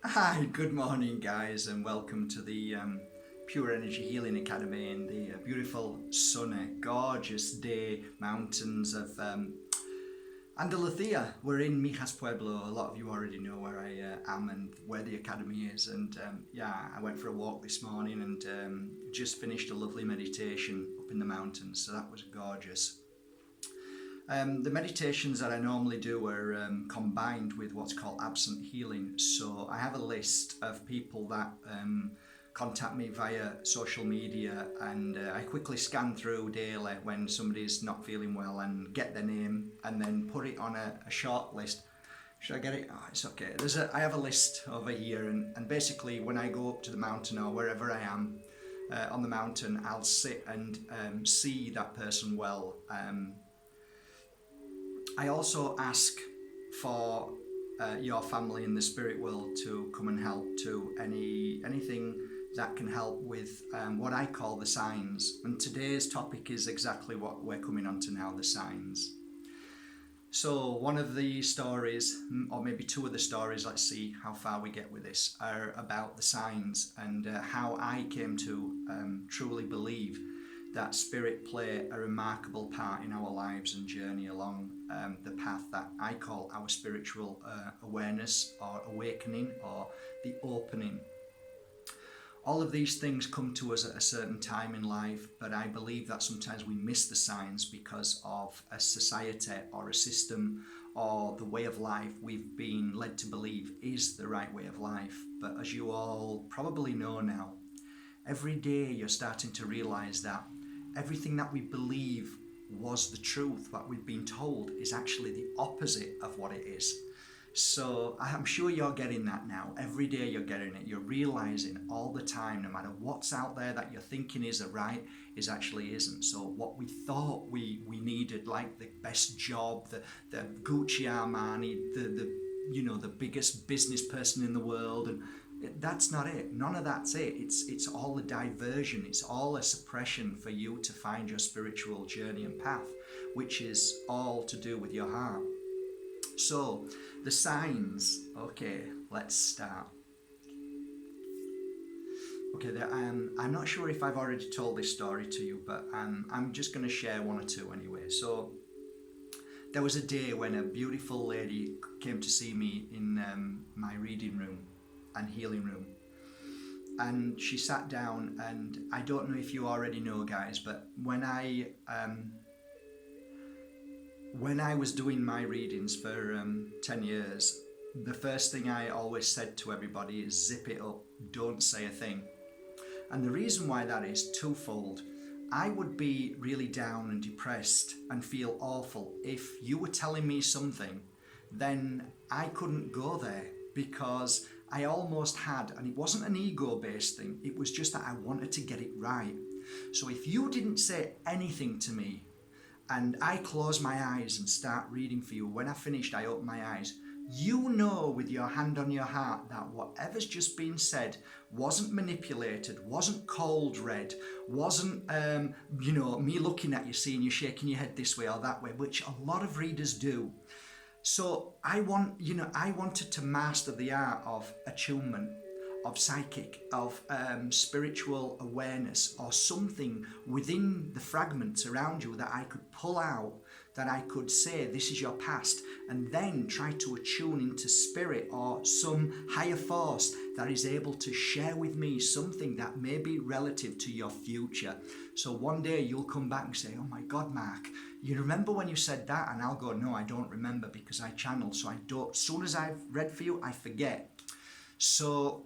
Hi, good morning, guys, and welcome to the Pure Energy Healing Academy in the beautiful, sunny, gorgeous day mountains of Andalucía. We're in Mijas Pueblo. A lot of you already know where I am and where the academy is. And I went for a walk this morning and just finished a lovely meditation up in the mountains. So that was gorgeous. The meditations that I normally do are combined with what's called absent healing. So I have a list of people that contact me via social media, and I quickly scan through daily when somebody's not feeling well and get their name and then put it on a short list. Should I get it? Oh, it's okay. I have a list over here, and basically when I go up to the mountain or wherever I am on the mountain, I'll sit and see that person well. I also ask for your family in the spirit world to come and help to anything that can help with what I call the signs. And today's topic is exactly what we're coming on to now, the signs. So one of the stories, or maybe two of the stories, let's see how far we get with this, are about the signs and how I came to truly believe that spirit play a remarkable part in our lives and journey along the path that I call our spiritual awareness or awakening or the opening. All of these things come to us at a certain time in life, but I believe that sometimes we miss the signs because of a society or a system or the way of life we've been led to believe is the right way of life. But as you all probably know now, every day you're starting to realize that everything that we believe was the truth, what we've been told, is actually the opposite of what it is. So I'm sure you're getting that now. Every day you're getting it. You're realizing all the time, no matter what's out there that you're thinking is right, is actually isn't. So what we thought we needed, like the best job, the Gucci Armani, the biggest business person in the world, and that's not it. None of that's it. It's all a diversion. It's all a suppression for you to find your spiritual journey and path, which is all to do with your heart. So the signs. Okay, let's start. Okay, I'm not sure if I've already told this story to you, but I'm just going to share one or two anyway. So there was a day when a beautiful lady came to see me in my reading room and healing room, and she sat down, and I don't know if you already know, guys, but when I was doing my readings for 10 years, the first thing I always said to everybody is zip it up, don't say a thing. And the reason why that is twofold. I would be really down and depressed and feel awful if you were telling me something, then I couldn't go there, because I almost had, and it wasn't an ego-based thing, it was just that I wanted to get it right. So if you didn't say anything to me, and I close my eyes and start reading for you, when I finished I opened my eyes, you know with your hand on your heart that whatever's just been said wasn't manipulated, wasn't cold read, wasn't me looking at you, seeing you shaking your head this way or that way, which a lot of readers do. So I wanted to master the art of attunement, of psychic, of spiritual awareness, or something within the fragments around you that I could pull out, that I could say, this is your past, and then try to attune into spirit or some higher force that is able to share with me something that may be relative to your future. So one day you'll come back and say, oh my God, Mark, you remember when you said that? And I'll go, no, I don't remember, because I channeled, so I don't, as soon as I've read for you, I forget. So,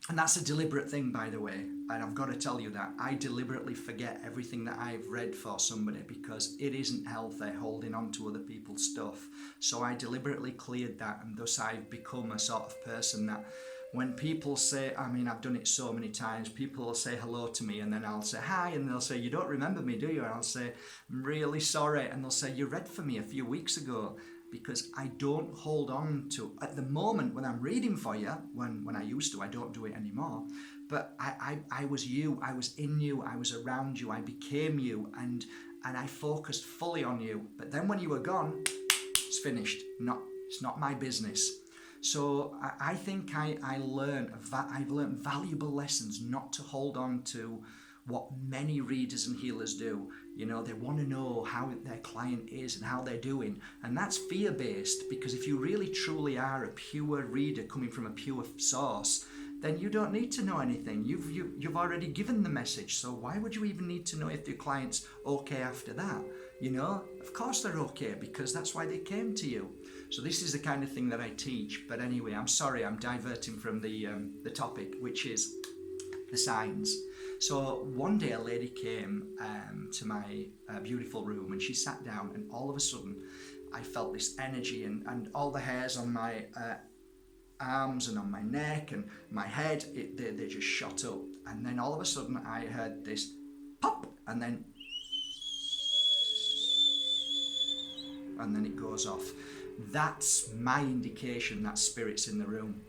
and that's a deliberate thing, by the way, and I've got to tell you that I deliberately forget everything that I've read for somebody, because it isn't healthy holding on to other people's stuff. So I deliberately cleared that, and thus I've become a sort of person that when people say, I've done it so many times, people will say hello to me, and then I'll say hi, and they'll say, you don't remember me, do you? And I'll say, I'm really sorry, and they'll say, you read for me a few weeks ago. Because I don't hold on to, at the moment when I'm reading for you, when I used to, I don't do it anymore, but I was you, I was in you, I was around you, I became you, and I focused fully on you. But then when you were gone, it's finished. It's not my business. So I think I've learned valuable lessons not to hold on to what many readers and healers do. You know, they want to know how their client is and how they're doing. And that's fear-based, because if you really truly are a pure reader coming from a pure source, then you don't need to know anything. You've already given the message. So why would you even need to know if your client's okay after that? You know, of course they're okay, because that's why they came to you. So this is the kind of thing that I teach. But anyway, I'm sorry, I'm diverting from the topic, which is the signs. So one day a lady came to my beautiful room, and she sat down, and all of a sudden I felt this energy, and all the hairs on my arms and on my neck and my head, they just shot up. And then all of a sudden I heard this pop, and then it goes off. That's my indication that spirit's in the room.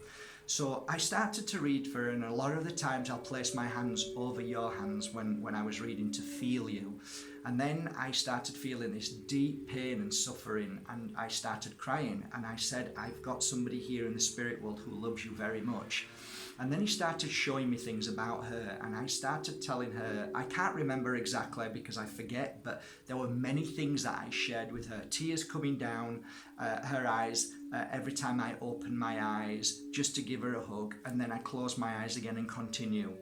So I started to read for her, and a lot of the times I'll place my hands over your hands when I was reading to feel you. And then I started feeling this deep pain and suffering, and I started crying, and I said, I've got somebody here in the spirit world who loves you very much. And then he started showing me things about her, and I started telling her, I can't remember exactly because I forget, but there were many things that I shared with her, tears coming down her eyes every time I opened my eyes, just to give her a hug, and then I closed my eyes again and continue.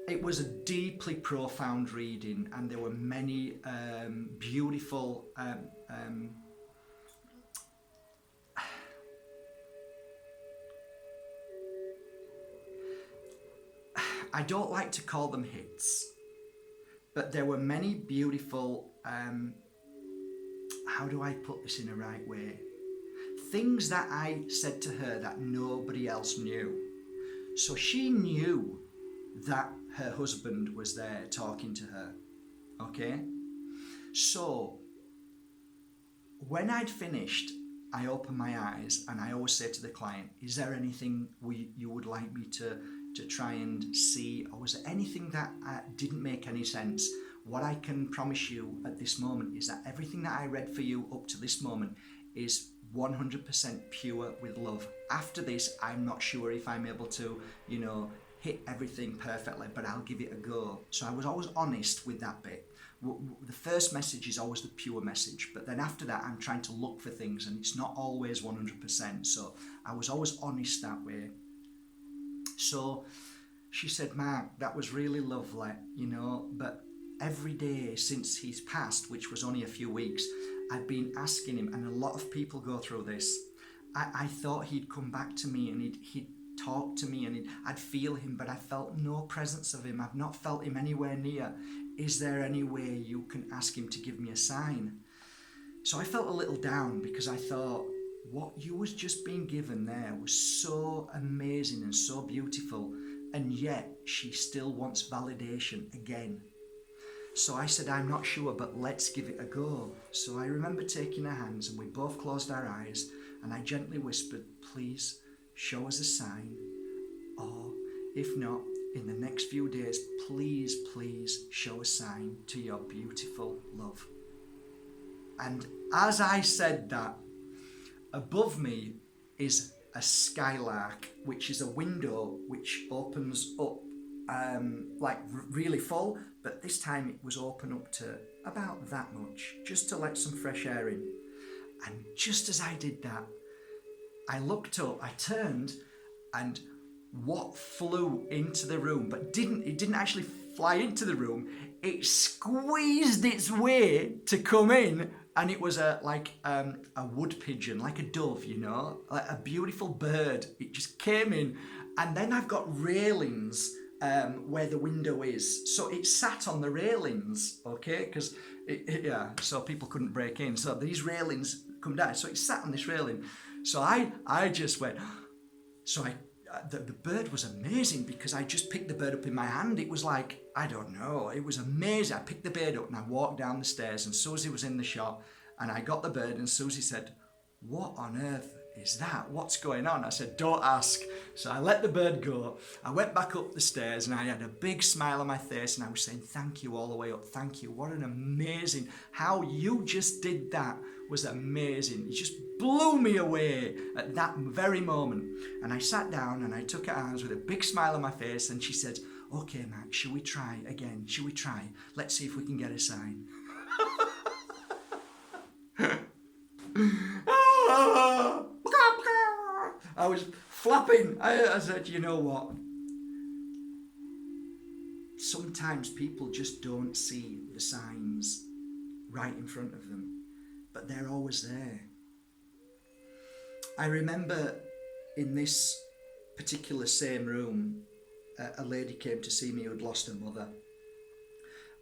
It was a deeply profound reading, and there were many beautiful I don't like to call them hits, but there were many beautiful, how do I put this in the right way? Things that I said to her that nobody else knew. So she knew that her husband was there talking to her, okay? So when I'd finished, I opened my eyes, and I always say to the client, is there anything you would like me to try and see, or was there anything that didn't make any sense? What I can promise you at this moment is that everything that I read for you up to this moment is 100% pure with love. After this, I'm not sure if I'm able to, you know, hit everything perfectly, but I'll give it a go. So I was always honest with that bit. The first message is always the pure message, but then after that I'm trying to look for things, and it's not always 100%. So I was always honest that way. So she said, Mark, that was really lovely, you know, but every day since he's passed, which was only a few weeks, I've been asking him, and a lot of people go through this. I thought he'd come back to me, and he'd talk to me, and I'd feel him, but I felt no presence of him. I've not felt him anywhere near. Is there any way you can ask him to give me a sign? So I felt a little down, because I thought, what you was just being given there was so amazing and so beautiful, and yet she still wants validation again. So I said, I'm not sure, but let's give it a go. So I remember taking her hands, and we both closed our eyes, and I gently whispered, please show us a sign, or if not, in the next few days, please show a sign to your beautiful love. And as I said that, above me is a skylark, which is a window which opens up like really full, but this time it was open up to about that much, just to let some fresh air in. And just as I did that, I looked up, I turned, and what flew into the room, but it didn't actually fly into the room, it squeezed its way to come in, and it was like a wood pigeon, like a dove, you know, like a beautiful bird. It just came in, and then I've got railings where the window is, so it sat on the railings, okay, because so people couldn't break in. So these railings come down, so it sat on this railing. So I just went. So the bird was amazing, because I just picked the bird up in my hand. It was like, I don't know, it was amazing. I picked the bird up and I walked down the stairs, and Susie was in the shop, and I got the bird, and Susie said, what on earth is that? What's going on? I said, don't ask. So I let the bird go. I went back up the stairs, and I had a big smile on my face, and I was saying thank you all the way up. Thank you. What an amazing, how you just did that was amazing. It just blew me away at that very moment. And I sat down and I took her arms with a big smile on my face, and she said, "Okay, Max, shall we try again? Shall we try? Let's see if we can get a sign." I was flapping. I said, you know what? Sometimes people just don't see the signs right in front of them, but they're always there. I remember in this particular same room, a lady came to see me who had lost her mother.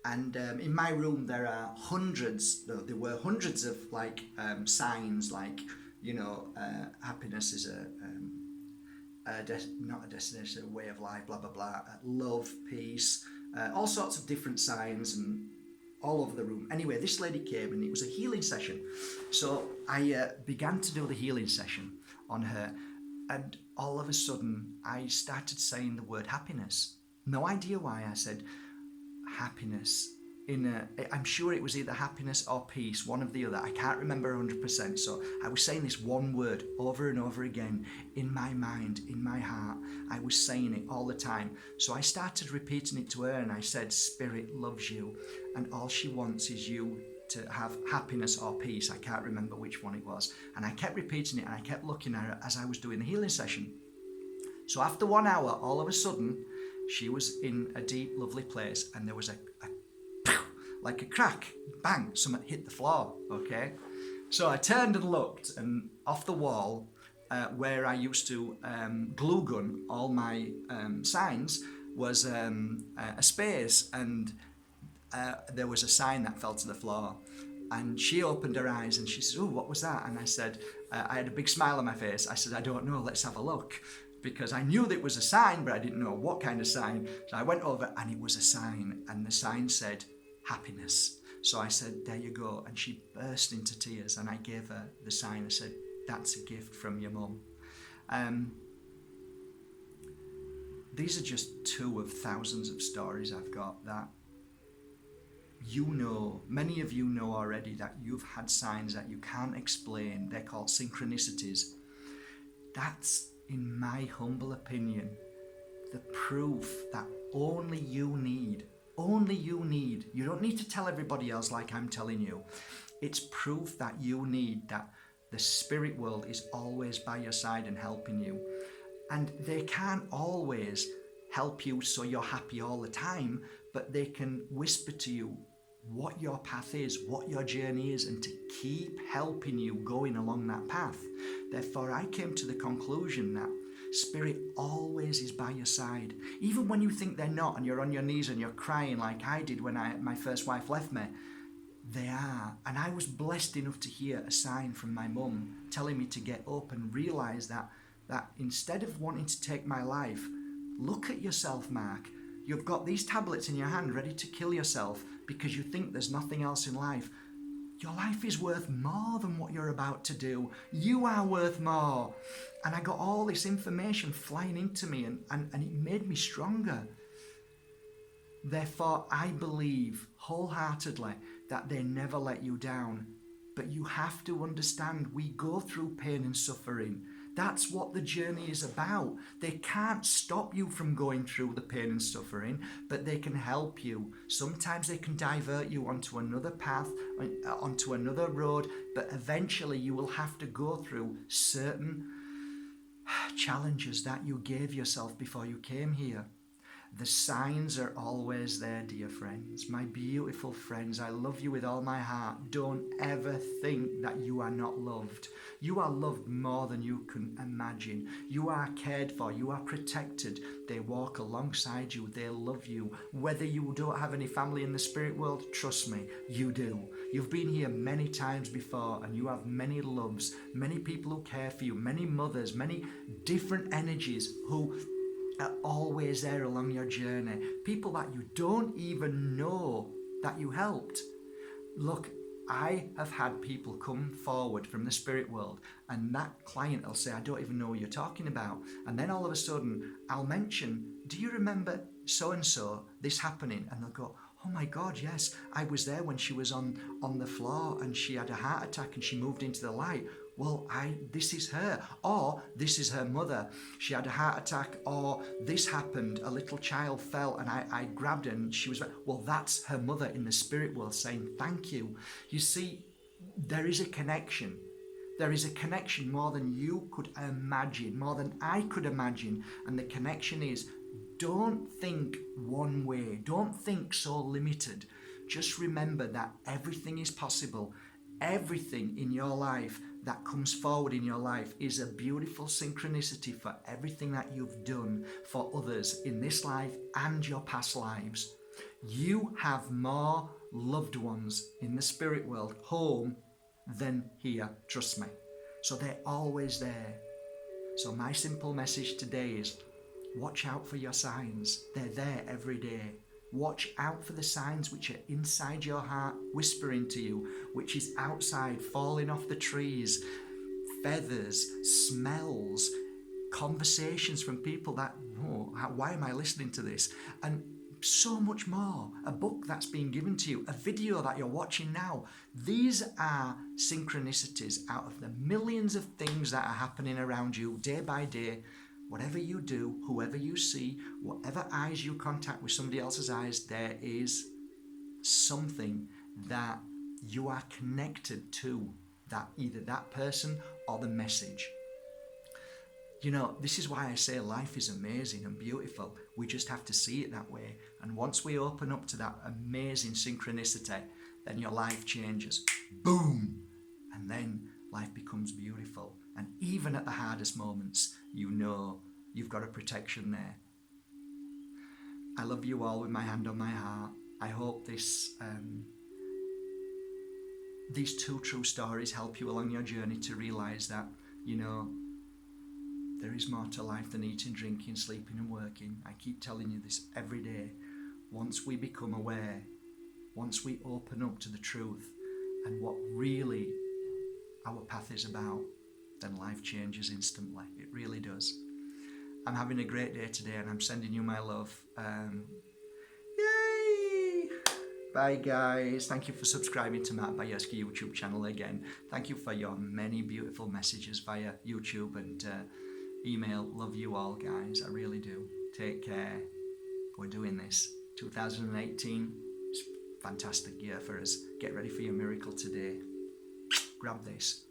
And in my room there were hundreds of like signs, like, you know, happiness is not a destination, a way of life, blah blah blah, love, peace, all sorts of different signs, and all over the room. Anyway, this lady came and it was a healing session. So I began to do the healing session on her, and all of a sudden I started saying the word happiness. No idea why. I said happiness. I'm sure it was either happiness or peace, one of the other. I can't remember 100%. So I was saying this one word over and over again in my mind, in my heart. I was saying it all the time. So I started repeating it to her, and I said, Spirit loves you, and all she wants is you to have happiness or peace. I can't remember which one it was. And I kept repeating it, and I kept looking at her as I was doing the healing session. So after 1 hour, all of a sudden, she was in a deep, lovely place, and there was like a crack, bang, something hit the floor, okay? So I turned and looked, and off the wall, where I used to glue gun all my signs, was a space, and there was a sign that fell to the floor. And she opened her eyes and she said, "Oh, what was that?" And I said, I had a big smile on my face. I said, "I don't know, let's have a look." Because I knew that it was a sign, but I didn't know what kind of sign. So I went over, and it was a sign, and the sign said, happiness. So I said, "There you go." And she burst into tears, and I gave her the sign. I said, "That's a gift from your mum." These are just 2 of thousands of stories I've got that you know, many of you know already, that you've had signs that you can't explain. They're called synchronicities. That's, in my humble opinion, the proof that only you need. Only you need. You don't need to tell everybody else like I'm telling you. It's proof that you need, that the spirit world is always by your side and helping you. And they can't always help you so you're happy all the time, but they can whisper to you what your path is, what your journey is, and to keep helping you going along that path. Therefore, I came to the conclusion that Spirit always is by your side. Even when you think they're not, and you're on your knees and you're crying like I did when my first wife left me, they are. And I was blessed enough to hear a sign from my mum telling me to get up and realise that instead of wanting to take my life, look at yourself, Mark. You've got these tablets in your hand ready to kill yourself because you think there's nothing else in life. Your life is worth more than what you're about to do. You are worth more. And I got all this information flying into me, and it made me stronger. Therefore, I believe wholeheartedly that they never let you down. But you have to understand, we go through pain and suffering. That's what the journey is about. They can't stop you from going through the pain and suffering, but they can help you. Sometimes they can divert you onto another path, onto another road, but eventually you will have to go through certain challenges that you gave yourself before you came here. The signs are always there, dear friends. My beautiful friends, I love you with all my heart. Don't ever think that you are not loved. You are loved more than you can imagine. You are cared for. You are protected. They walk alongside you. They love you. Whether you don't have any family in the spirit world, trust me, you do. You've been here many times before, and you have many loves, many people who care for you, many mothers, many different energies who are always there along your journey. People that you don't even know that you helped. Look, I have had people come forward from the spirit world, and that client will say, "I don't even know what you're talking about." And then all of a sudden, I'll mention, "Do you remember so-and-so, this happening?" And they'll go, Oh my God, yes, I was there when she was on the floor and she had a heart attack and she moved into the light. Well, this is her. Or this is her mother. She had a heart attack, or this happened. A little child fell and I grabbed her and she was, well, that's her mother in the spirit world saying thank you. You see, there is a connection. There is a connection more than you could imagine, more than I could imagine. And the connection is, don't think one way. Don't think so limited. Just remember that everything is possible. Everything in your life that comes forward in your life is a beautiful synchronicity for everything that you've done for others in this life and your past lives. You have more loved ones in the spirit world, home, than here, trust me. So they're always there. So my simple message today is, watch out for your signs. They're there every day. Watch out for the signs which are inside your heart whispering to you, which is outside falling off the trees, feathers, smells, conversations from people that, oh, why am I listening to this? And so much more. A book that's been given to you, a video that you're watching now. These are synchronicities out of the millions of things that are happening around you day by day. Whatever you do, whoever you see, whatever eyes you contact with somebody else's eyes, there is something that you are connected to, that either that person or the message. You know, this is why I say life is amazing and beautiful. We just have to see it that way. And once we open up to that amazing synchronicity, then your life changes. Boom! And then life becomes beautiful. And even at the hardest moments, you know you've got a protection there. I love you all with my hand on my heart. I hope these two true stories help you along your journey to realise that, you know, there is more to life than eating, drinking, sleeping and working. I keep telling you this every day. Once we become aware, once we open up to the truth and what really our path is about, then life changes instantly. It really does. I'm having a great day today and I'm sending you my love. Yay! Bye guys. Thank you for subscribing to Matt Bajerski YouTube channel again. Thank you for your many beautiful messages via YouTube and email. Love you all guys. I really do. Take care. We're doing this. 2018 is a fantastic year for us. Get ready for your miracle today. Grab this.